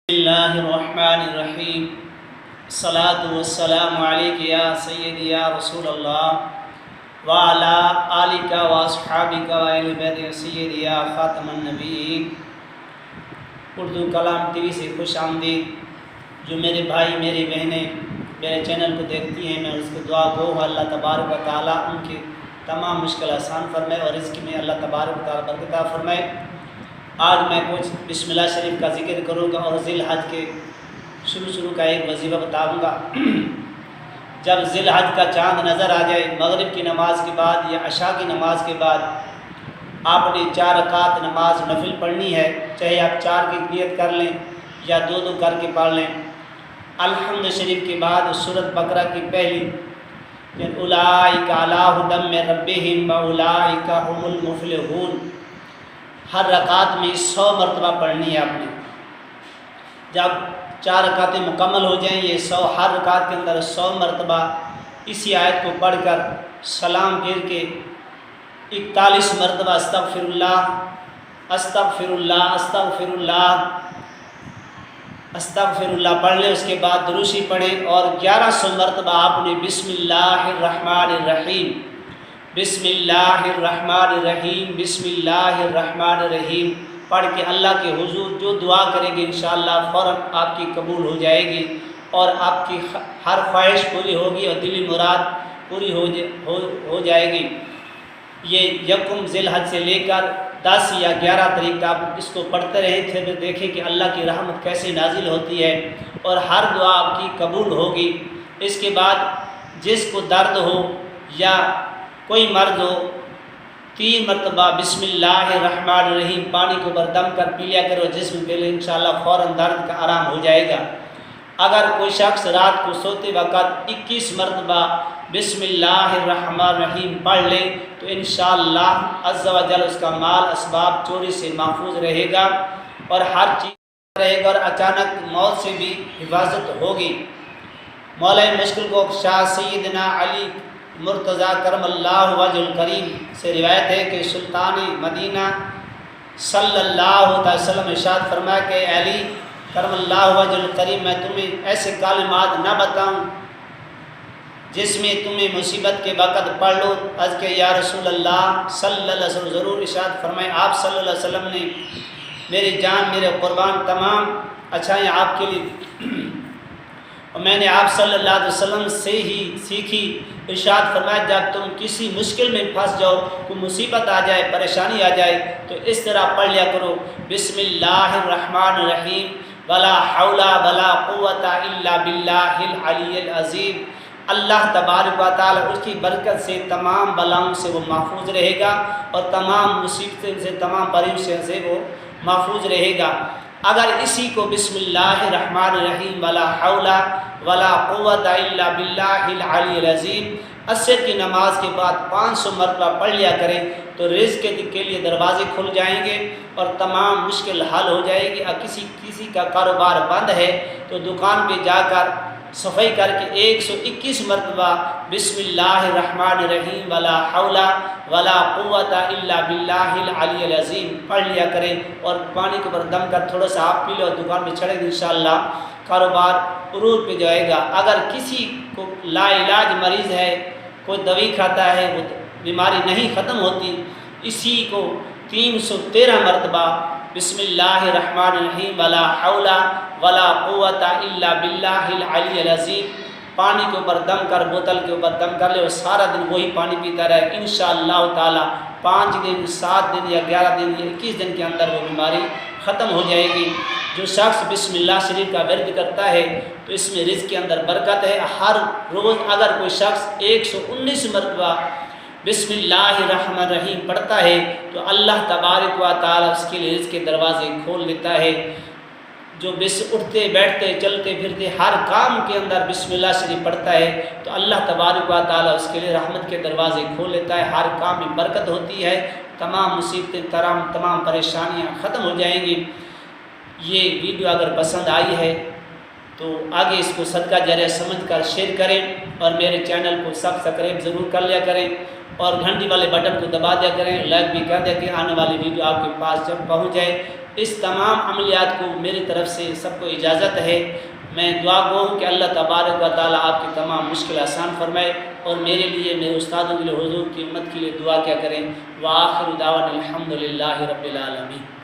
بسم اللہ الرحمن الرحیم الصلاۃ والسلام علیک یا سیدی یا رسول اللہ وعلی آلک واصحابک واہل بیت سیدی یا خاتم النبیین۔ اردو کلام ٹی وی سے خوش آمدید۔ جو میرے بھائی میری بہنیں میرے چینل کو دیکھتی ہیں، میں اس کو دعا گو اللہ تبارک و تعالیٰ ان کی تمام مشکل آسان فرمائے اور رزق میں اللہ تبارک و تعالیٰ برکت عطا فرمائے۔ آج میں کچھ بسم اللہ شریف کا ذکر کروں گا اور ذی الحج کے شروع کا ایک وظیفہ بتاؤں گا۔ جب ذی الحج کا چاند نظر آ جائے، مغرب کی نماز کے بعد یا عشاء کی نماز کے بعد آپ نے 4 رکعت نماز نفل پڑھنی ہے، چاہے آپ 4 کی نیت کر لیں یا 2 کر کے پڑھ لیں۔ الحمد شریف کے بعد سورۃ بقرہ کی پہلی اولئک علی ھدی من ربہم واولئک ھم المفلحون، ہر رکعت میں 100 مرتبہ پڑھنی ہے آپ نے۔ جب 4 رکعتیں مکمل ہو جائیں، یہ 100 ہر رکعت کے اندر 100 مرتبہ اسی آیت کو پڑھ کر سلام پھیر کے 41 مرتبہ استغفر اللہ استغفر اللہ استغفر اللہ استغفر اللہ پڑھ لیں۔ اس کے بعد دروشی پڑھیں اور 1100 مرتبہ آپ نے بسم اللہ الرحمن الرحیم بسم اللہ الرحمن الرحیم بسم اللہ الرحمن الرحیم پڑھ کے اللہ کے حضور جو دعا کریں گے انشاءاللہ فوراً آپ کی قبول ہو جائے گی اور آپ کی ہر خواہش پوری ہوگی اور دلی مراد پوری ہو جائے گی۔ یہ یکم ذی الحج سے لے کر 10 یا 11 تاریخ آپ اس کو پڑھتے رہیں، پھر دیکھیں کہ اللہ کی رحمت کیسے نازل ہوتی ہے اور ہر دعا آپ کی قبول ہوگی۔ اس کے بعد جس کو درد ہو یا کوئی مرض ہو، 3 مرتبہ بسم اللہ الرحمن الرحیم پانی کو بردم کر پی لیا کرو جسم کے لیے، انشاءاللہ فوراً درد کا آرام ہو جائے گا۔ اگر کوئی شخص رات کو سوتے وقت 21 مرتبہ بسم اللہ الرحمن الرحیم پڑھ لے تو انشاءاللہ عز و جل اس کا مال اسباب چوری سے محفوظ رہے گا اور ہر چیز رہے گا اور اچانک موت سے بھی حفاظت ہوگی۔ مولا مشکل کو شاہ سیدنا علی مرتضیٰ کرم اللہ وجہ الکریم سے روایت ہے کہ سلطان مدینہ صلی اللہ علیہ وسلم ارشاد فرمایا کہ علی کرم اللہ وجہ الکریم، میں تمہیں ایسے کلمات نہ بتاؤں جس میں تمہیں مصیبت کے وقت پڑھ لو؟ عرض کہ یا رسول اللہ صلی اللہ علیہ وسلم، ضرور ارشاد فرمائے۔ آپ صلی اللہ علیہ وسلم نے میری جان میرے قربان تمام اچھائیں آپ کے لیے اور میں نے آپ صلی اللہ علیہ وسلم سے ہی سیکھی۔ ارشاد فرمایا جب تم کسی مشکل میں پھنس جاؤ، کوئی مصیبت آ جائے، پریشانی آ جائے تو اس طرح پڑھ لیا کرو بسم اللہ الرحمن الرحیم ولا حول ولا قوت الا باللہ العلی العظیم۔ اللہ تبارک و تعالی اس کی برکت سے تمام بلاؤں سے وہ محفوظ رہے گا اور تمام مصیبتوں سے، تمام پریشانیوں سے وہ محفوظ رہے گا۔ اگر اسی کو بسم اللہ الرحمن الرحیم ولا حول ولا قوت الا باللہ العلی العظیم عصر کی نماز کے بعد 500 مرتبہ پڑھ لیا کریں تو رزق کے لیے دروازے کھل جائیں گے اور تمام مشکل حل ہو جائے گی۔ اور کسی کا کاروبار بند ہے تو دکان پہ جا کر صفائی کر کے 121 مرتبہ بسم اللہ الرحمن الرحیم ولا حول ولا قوت الا باللہ العلی العظیم پڑھ لیا کریں اور پانی کے اوپر دم کر تھوڑا سا آپ پی لو اور دکان پہ چڑھے گا، انشاءاللہ کاروبار عروج پہ جائے گا۔ اگر کسی کو لا علاج مریض ہے، کوئی دوائی کھاتا ہے، وہ بیماری نہیں ختم ہوتی، اسی کو 313 مرتبہ بسم اللہ الرحمن الرحیم ولا حول ولا قوت الا باللہ العلی العظیم پانی کے اوپر دم کر، بوتل کے اوپر دم کر لے اور سارا دن وہی پانی پیتا رہے، انشاءاللہ تعالی 5 دن 7 دن یا 11 دن یا 21 دن کے اندر وہ بیماری ختم ہو جائے گی۔ جو شخص بسم اللہ شریف کا ورد کرتا ہے تو اس میں رزق کے اندر برکت ہے۔ ہر روز اگر کوئی شخص 119 مرتبہ بسم اللہ الرحمن الرحیم پڑھتا ہے تو اللہ تبارک و تعالی اس کے لیے رزق کے دروازے کھول دیتا ہے۔ جو اٹھتے بیٹھتے چلتے پھرتے ہر کام کے اندر بسم اللہ شریف پڑھتا ہے تو اللہ تبارک و تعالی اس کے لیے رحمت کے دروازے کھول لیتا ہے، ہر کام میں برکت ہوتی ہے، تمام مصیبتیں تمام پریشانیاں ختم ہو جائیں گی۔ یہ ویڈیو اگر پسند آئی ہے تو آگے اس کو صدقہ جاریہ سمجھ کر شیئر کریں اور میرے چینل کو سبسکرائب ضرور کر لیا کریں اور گھنٹی والے بٹن کو دبا دیا کریں، لائک بھی کر دیا کہ آنے والی ویڈیو آپ کے پاس جب پہنچ جائے۔ اس تمام عملیات کو میری طرف سے سب کو اجازت ہے۔ میں دعا گو ہوں کہ اللہ تبارک و تعالیٰ آپ کی تمام مشکل آسان فرمائے، اور میرے لیے، میرے استادوں کے لیے، حضور کی امت کے لیے دعا کیا کریں۔ وآخر دعوانا الحمد للہ رب العالمین۔